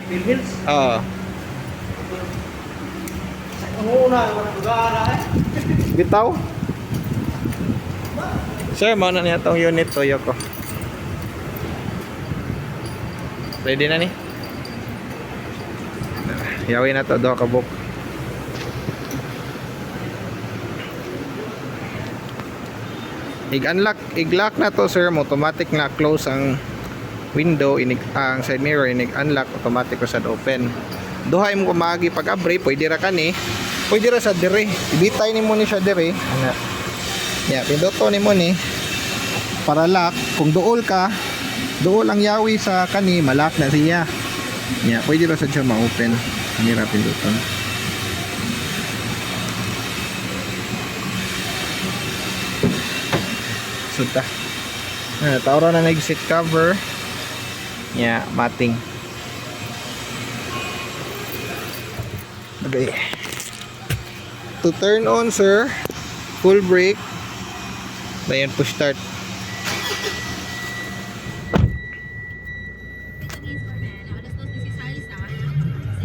Philippines? Oo. Ang una, magagara eh. Bitaw. Sir, mauna niya tong unit Toyo ko. Ready na ni? Yawin na to, doha ka book. I-lock na to sir, automatic na close ang window, ang side mirror, unlock, automatic ko sa open. Duhay mo kumagi pag abri, pwede ra kani, pwede ra sa dire, ibitay ni mo ni siya dire, ana. Ya, pinduto ni mo ni para lock. Kung duol ka, duol ang yawi sa kani, malak na siya. Ya, pwede ra sa siya ma-open. Ani ra pinduton. Suta. Tauro na nag-seat cover. Yeah, mating. Okay. To turn on, sir, full brake. Ayan, push start.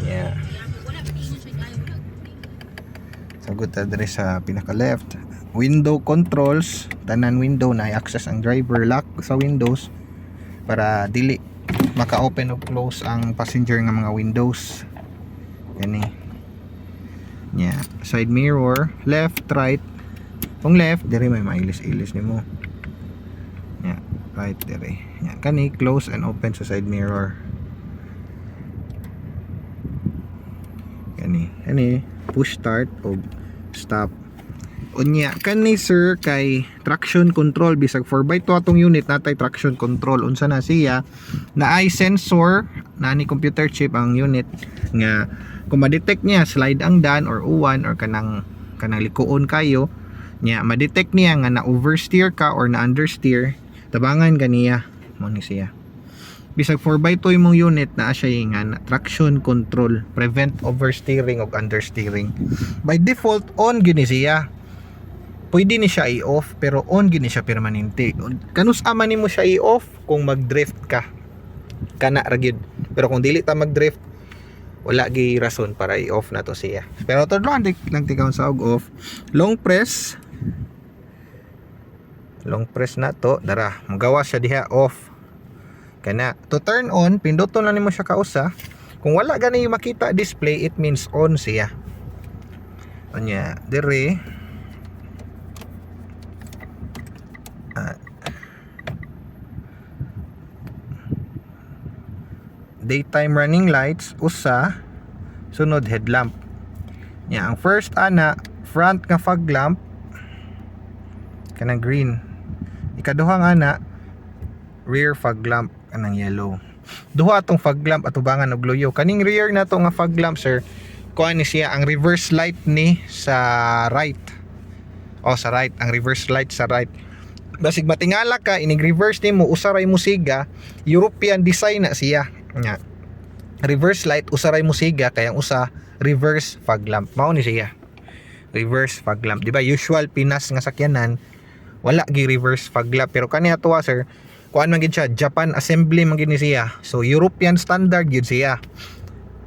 Yeah. Sagot address sa pinaka left. Window controls, tanan window na i-access ang driver lock sa windows para dili maka-open o close ang passenger nga mga windows. Yan eh. Yeah. Side mirror, left, right. Kung left, dire may mailis-ilis nimo. Yeah. Right dire. Yeah. Kani close and open sa side mirror. Kani push start o stop. Unya kani sir kay traction control, bisag 4x2 atong unit natay traction control. Unsa na siya, na eye sensor na ni computer chip ang unit nga kung ma-detect niya slide ang dan or uwan or kanang likuon kayo nya, ma-detect niya nga na oversteer ka or na understeer, tabangan kaniya mo ni siya. Bisag 4x2 imong unit na siya nga na traction control, prevent oversteering o understeering. By default on gini siya. Pwede ni siya i-off pero on gini siya permanente. Kanus ama nimo siya i-off kung mag-drift ka. Kana ra gyud. Pero kung dili ta mag-drift, wala gi rason para i-off na to siya. Pero to lang tigawon sa off. Long press na to, dara, magawa siya diha off. Kana to turn on, pinduton na nimo siya kausa. Kung wala gani makita display, it means on siya. Anya, dire daytime running lights, usa, sunod headlamp. Ya, ang first ana front nga fog lamp kanang green. Ikaduha nga ana rear fog lamp kanang yellow. Duha atong fog lamp atubangan og loyo. Kaning rear na to nga fog lamp sir, kuha ni siya ang reverse light ni sa right. O sa right, ang reverse light sa right. Basig matingala ka, inig reverse nimo usaray mo siga, European design na siya. Nga. Reverse light usaray mo siga kaya ang usa reverse fog lamp. Mao ni siya. Reverse fog lamp. Di ba usual Pinas nga sakyanan wala gi reverse fog lamp, pero kani ato sir, kuan man gid siya Japan assembly man gid ni siya. So European standard gid siya.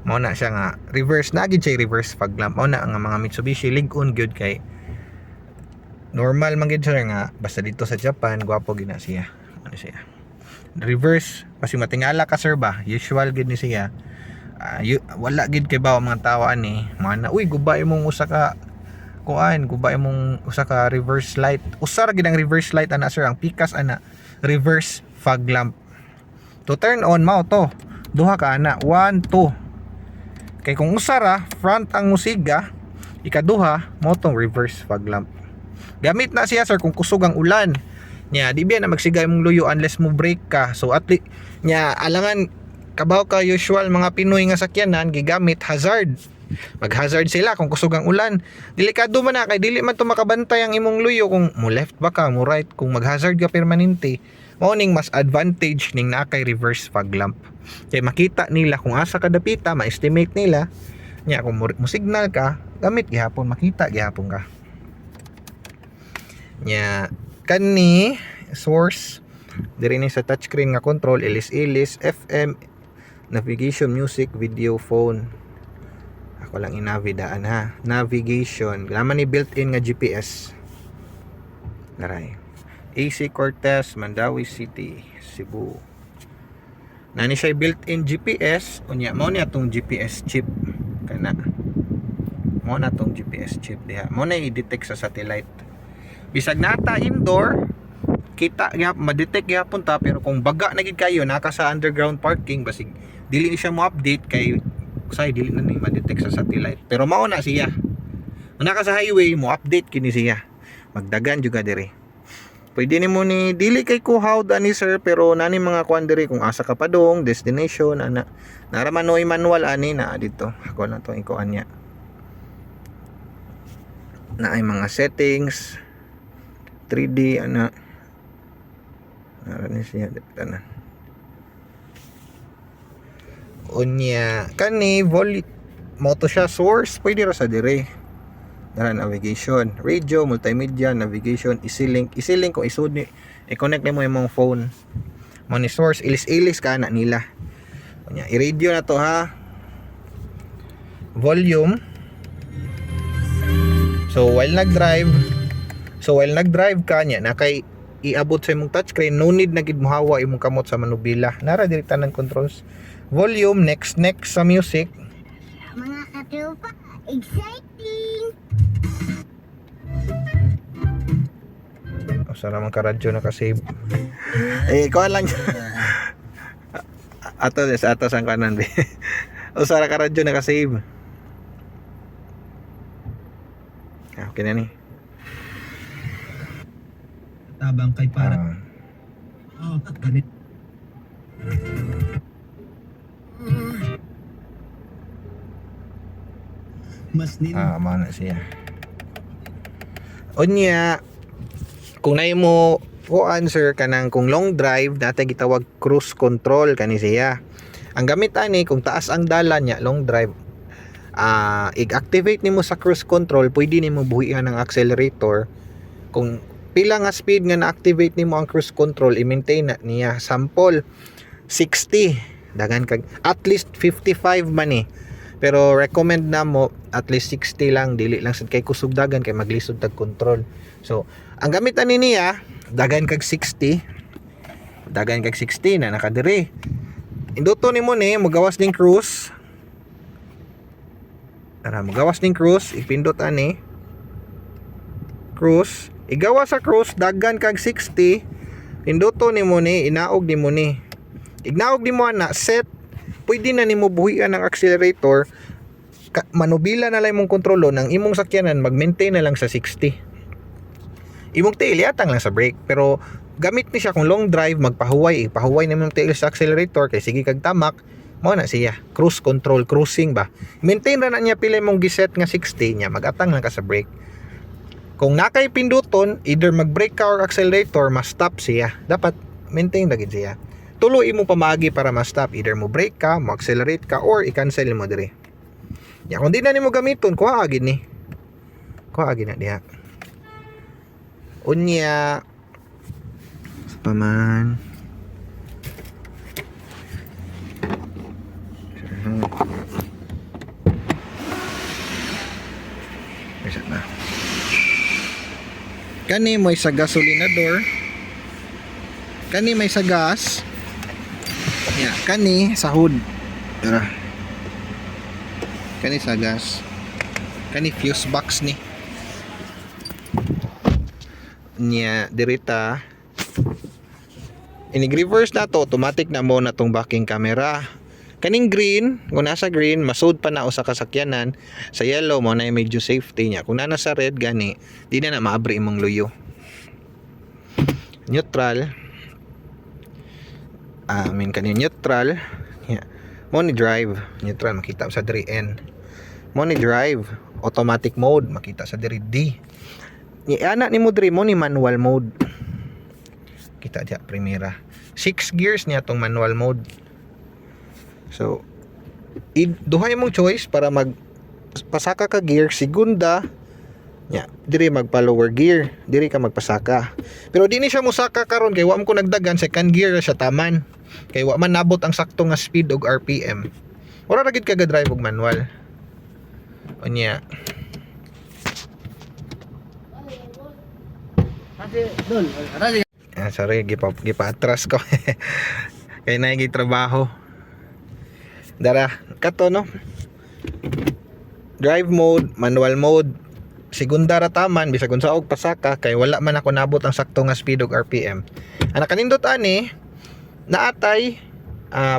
Mao na siya nga reverse na gid siya reverse fog lamp. Mao na nga mga Mitsubishi lig-on gyud kay normal man gid siya nga basta dito sa Japan gwapo gid na siya. Ano siya? Reverse kasi matingala ka sir ba, usual gid ni siya. Wala gid kay ba mga tao ani mana uy gubay mong usa ka kuan, gubay mong usa ka reverse light. Usa ra gid ang reverse light ana sir, ang pikas ana reverse fog lamp. To turn on mao to duha ka ana 1 2. Kay kung usa ra front ang musiga, ikaduha mao tong reverse fog lamp. Gamit na siya sir kung kusog ang ulan. Nya di biya na magsigay mong luyo unless mo brake ka. So at least nya alangan kabaw ka usual mga Pinoy nga sakyanan gigamit hazard. Mag-hazard sila kung kusog ang ulan. Delikado man na kay dili man to makabantay ang imong luyo kung mo left ba ka, mo right. Kung mag-hazard ka permanente, mao ning mas advantage ning naa kay reverse fog lamp. Kay makita nila kung asa ka dapita, ma-estimate nila. Nya kung mo signal ka, gamit gihapon makita gihapon ka. Nya kani source diri ni sa touchscreen nga control ilis-ilis FM Navigation, music, video, phone. Ako lang inavidaan ha. Navigation. Laman ni built-in nga GPS. Naray. AC Cortez, Mandawi City, Cebu. Nani siya built-in GPS. Unya mo niya tong GPS chip. Kana. Mo na tong GPS chip diha. Mo na i-detect sa satellite. Bisag nata indoor, kita gyap ma-detect gyapon ta, pero kung baga na gid kayo naka sa underground parking basig dili ni siya mo update kay say dili na ni ma-detect sa satellite. Pero mao na siya. Naka sa highway mo update kini siya. Magdagan juga diri. Pwede nimo ni dili kay kuhaw ani sir, pero nani mga kuan diri kung asa ka padong destination ana. Naraman noy manual ani na dito. Ako na to ikuan niya. Na ay mga settings 3D ana. Narani siya tanan. Unya kani mo to siya source pwede ra sa dire. Dara navigation, radio, multimedia, navigation, easy-link kung isud ni i-connect nimo imong phone. Mo ni source ilis-ilis ka na nila. Unya i-radio na to ha. Volume. So while nag-drive ka nya nakay iabot sa imong touchscreen, no need na gid mohawa imong kamot sa manubila. Nara diri tanan controls. Volume, next sa music. Mga katropa, exciting! O sana man ka-radyo naka-save. Kuha lang. Ato ang kanan. O sana ka-radyo naka-save. Okay na ni. Tabang kay para. Oh, ganit. Mas nin. Mana siya. Unya, kung na mo ko answer kanang kung long drive natay gitawag cruise control kani siya. Ang gamit ani kung taas ang dalan niya long drive, i-activate nimo sa cruise control, pwede nimo buhian ang accelerator. Kung pila nga speed nga na-activate nimo ang cruise control, i-maintain na niya. Sample 60, dagan kag at least 55 man eh. Pero recommend na mo at least 60 lang, dili lang sad kay kusog dagan kay maglisod tag control. So, ang gamit ani niya, dagan kag 60. Dagan kag 60 na nakadiri. Induto nimo ni magawas ning cruise. Tara, magawas ning cruise, ipindot ani. Cruise, igawa sa cruise dagan kag 60. Pinduto nimo ni, inaog nimo ni. Ignaog nimo ana set. Pwede na nimo buhian ang accelerator. Manubila na lang imong kontrolo ng imong sakyanan, mag-maintain na lang sa 60. Imong tail yatang lang sa brake, pero gamit ni siya kung long drive, ipahuway na imong tail sa accelerator kay sige kag tamak, mao na siya. Cruise control, cruising ba. Maintain ra na niya pila imong giset nga 60 niya, magatang lang ka sa brake. Kung nakay pinduton, either mag-brake ka or accelerator, ma-stop siya. Dapat maintain lagi siya. Tuloy mo pamagi para ma-stop, either mo brake ka, mo accelerate ka, or i-cancel mo dire. Ya, kung di na nimo gamiton, kuha agid ni. Kuha agid na diha. Unya paman. Bisa na. Kani may sa gasolinador. Kani may sa gas. Ya, kani sa hood. Tara. Kani sa gas. Kani fuse box ni. Nya dirita. Inig reverse na to, automatic na mo na tong backing camera. Kaning green, kung nasa green, masud pa na o sa kasakyanan. Sa yellow mo na medyo safety niya. Kung nasa red gani, di na maabri imong luyo. Neutral. Kanin neutral. Yeah. Money drive, neutral makita sa diri N. Money drive, automatic mode makita sa diri D. Ni ana ni mo diri mo ni manual mode. Kita diya primera. 6 gears niya tong manual mode. So, duhay mong choice para pasaka ka gear, segunda, nya diri magpa lower gear, diri ka magpasaka. Pero di ni siya mosaka karon kay wa man ko nagdagan, second gear na siya taman. Kay wa man nabot ang sakto nga speed og RPM. Ora ra gid ka drive og manual. Unya. Sorry, gipa-atras ko. Kay naigi trabaho. Dara, kato no. Drive mode, manual mode, segunda ra taman bisag unsa og pasaka kay wala man ako nabot ang sakto nga speed og RPM. Ana kanindot ani naatay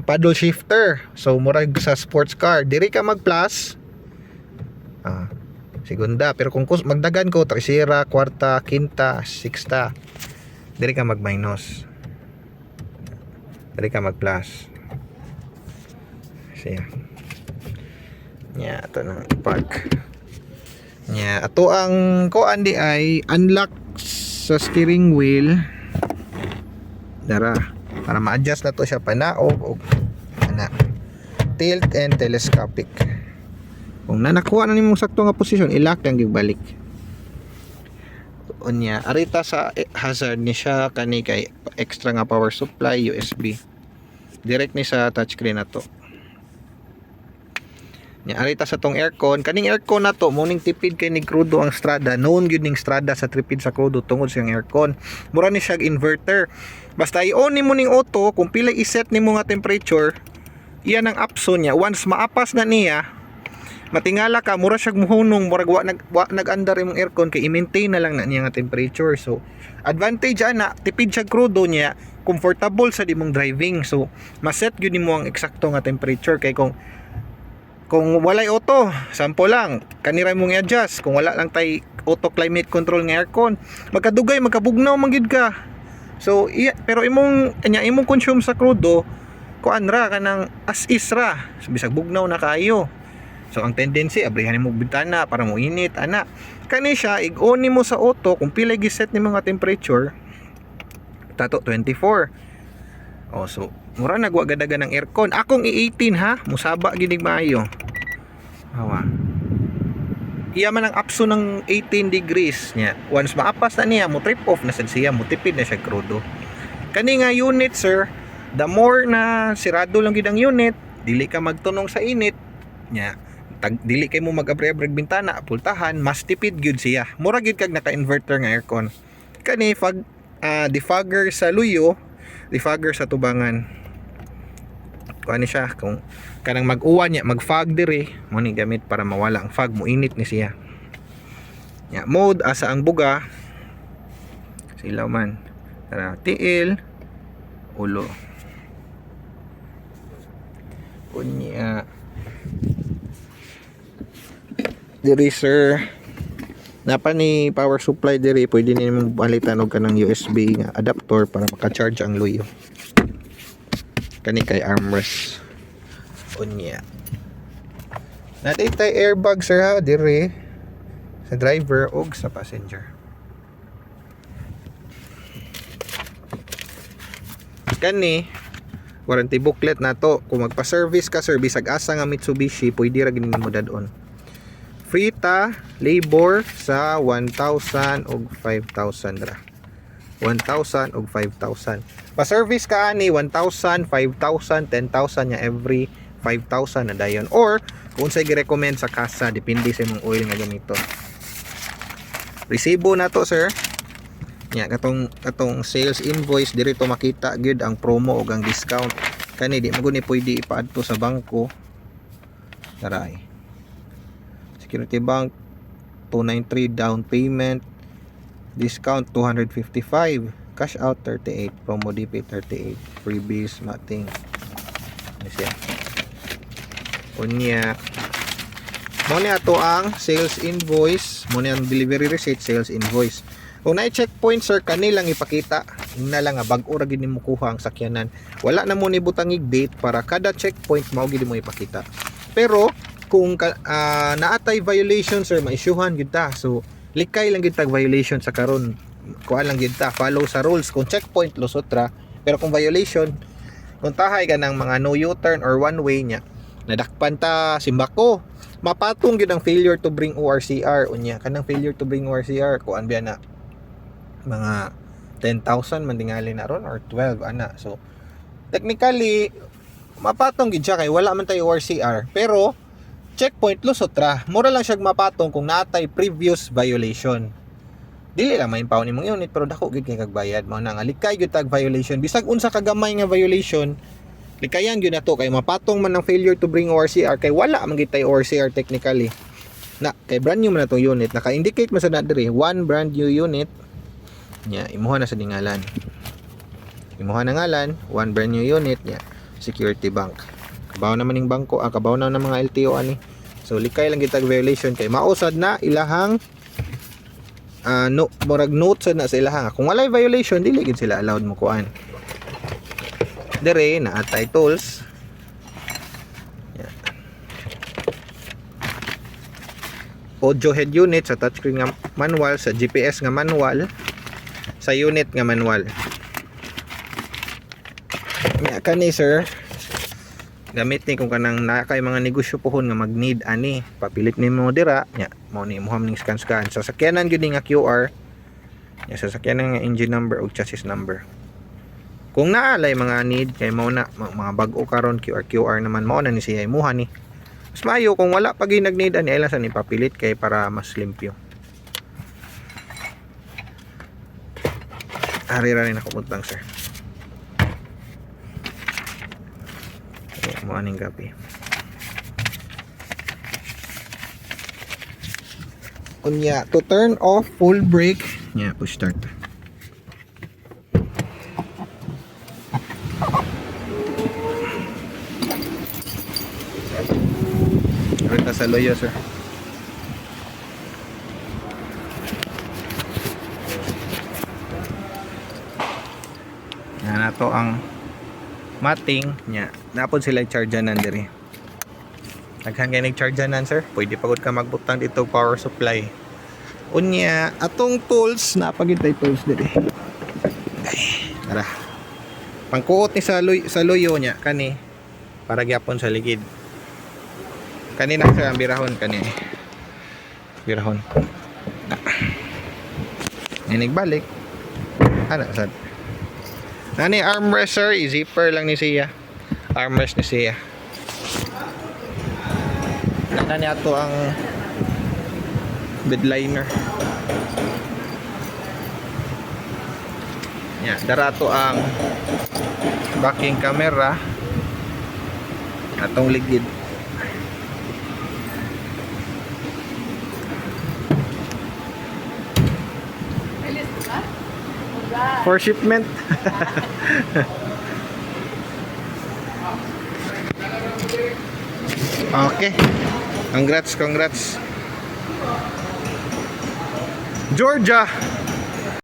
paddle shifter. So murag sa sports car, diri ka mag plus. Segunda, pero kung magdagan ko tercera, kwarta, quinta, sexta, diri ka mag minus. Diri ka mag plus. Siya. Nya ato na park. Nya ato ang kuan di ay unlock sa steering wheel. Dara para ma-adjust na to siya panaog og ana. Tilt and telescopic. Kung nakuha na nimong sakto nga posisyon, i-lock lang gibalik. Unya arita sa hazard ni siya kani kay extra nga power supply USB. Direct ni sa touchscreen na to. Nya arita sa tong aircon, kaning aircon na to muning tipid kay ni krudo ang Strada. Noon gyud ning Strada sa tripid sa krudo tungod sa aircon. Mura ni siya inverter. Basta i-on nimo ning auto, kung pila i-set nimo nga temperature, iyan ang option niya. Once maapas na niya, matingala ka, mura siyag muhunong, murag wa nag-andar imong aircon kay i-maintain na lang na niya nga temperature. So advantage ana, tipid siya krudo niya, comfortable sa dimong driving. So maset gyud nimo ang eksakto nga temperature kay kung walay auto, sample lang, kanira mong i-adjust. Kung wala lang tay auto climate control nga aircon, magkadugay, magkabugnaw man gid ka. So pero imong consume sa krudo kuan ra kanang as is ra, so, bisag bugnaw na kayo. So ang tendency abrihan nimo bintana para mo init ana. Kani siya ig-on nimo sa auto kung pila gi-set nimo nga temperature. Tato 24. Oh, so mura nagwa gadagan ng aircon. Akong i-18 ha, musaba ginig maayo. Hawa. Iya man ang option ng 18 degrees niya. Once maapas na niya, mo trip off na sad siya, mo tipid na siya krudo. Kani nga unit sir, the more na sirado lang gid ang unit, dili ka magtunong sa init niya. Dili kay mo mag-abre-abre bintana, pultahan, mas tipid gyud siya. Mura gyud kag naka-inverter nga aircon. Kani defogger sa luyo, defogger sa tubangan. Kuani siya kung kanang mag-uwan niya, mag-fog diri, mo ni gamit para mawala ang fog, mo init ni siya. Ya, mode asa ang buga. Silaw man. Tara, tiil, ulo. Unya. Diri sir, napa ni power supply diri, pwede ni mong balitan og kanang USB nga adapter para maka-charge ang luyo. Kani kay armrest. Unya. Natay tay airbag sir ha diri sa driver og sa passenger. Kani warranty booklet nato, kung magpa-service ka sir bisag asa nga Mitsubishi, pwede ra gid nimo dadon. Free ta labor sa 1,000 og 5,000 ra. 1,000 og 5,000. Pa-service ka ani 1,000, 5,000, 10,000 nya every 5,000 na dayon. Or kung unsay gi-recommend sa kasa, depende sa imong oil nga gamito. Resibo na to sir. Nya katong sales invoice diri to makita gyud ang promo ug ang discount. Kani di mo ni pwede ipaadto sa bangko. Taray. Security Bank 293 down payment, discount 255, cash out 38, promo DP 38, freebies mating. Ano siya? Unya. Mo ni ato ang sales invoice, mo ni ang delivery receipt, sales invoice. Kung na-checkpoint sir, kanilang ipakita. Na lang nga bag-o ra gid nimo kuha ang sakyanan. Wala na mo ni butangig date para kada checkpoint mao gid mo ipakita. Pero kung naatay violation sir, ma-issuehan gid ta. So likay lang gid tag violation sa karon. Kuan lang gid ta, follow sa rules. Kung checkpoint lusot ra, pero kung violation, kung tahay ka ng mga no U-turn or one way nya, nadakpan ta simbako. Mapatong gyud ang failure to bring ORCR unya. Kanang failure to bring ORCR kuan biya na mga 10,000 man tingali na ron or 12 ana. So technically mapatong gid siya kay wala man tayo ORCR, pero checkpoint lusot ra. Mura lang siya mapatong kung naatay previous violation. Dili lang main paon nimong unit pero dako gid kay kagbayad. Mao na nga likay gyud tag violation. Bisag unsa ka gamay nga violation, likayan gyud nato kay mapatong man ng failure to bring ORCR kay wala man gid tayo ORCR technically. Na kay brand new man natong unit, naka-indicate man sa na diri, one brand new unit. Nya imuha na sa dingalan. Imuha na ngalan, one brand new unit nya Security Bank. Kabaw naman ning bangko, kabaw na ng mga LTO ani. So likay lang gitag violation kay mausad na ilahang no, murag note sad na sa ilahang. Kung walay violation dili gid sila allowed mo kuan. Dire na atay tools. Yan. Audio head unit sa touchscreen nga manual, sa GPS nga manual, sa unit nga manual. Nya kani sir, gamit ni kung kanang na kay mga negosyo pohon nga mag-need ani, papilit nimo dira nya mao ni mo ning scan sa sakyanan gyud nga QR nya sa sakyanan nga engine number ug chassis number. Kung naalay mga need kay mao na mga bag-o karon QR naman mao na ni siya imuha ni. Mas maayo kung wala pag nag-need ani ay lang sa ni papilit kay para mas limpyo. Ari ra ni nakabutang sir. Mo aning gabi. Unya to turn off full brake, nya push start. Rita sa loyo sir. Yan na to ang mating nya napod sila chargeanan diri. Daghan kay nag-chargeanan sir, pwede pagod ka magbutang dito power supply. Unya atong tools napagid tay tools diri. Ay, tara. Pangkuot ni sa loyo nya kani para gyapon sa ligid. Kani na sir ang birahon kani. Birahon. Balik. Ana sad. Nani armrest sir, zipper lang ni siya. Armrest ni siya. Nani ato ang bedliner. Ya, darato ang backing camera. Atong ligid. For shipment. Okay. Congrats. Georgia.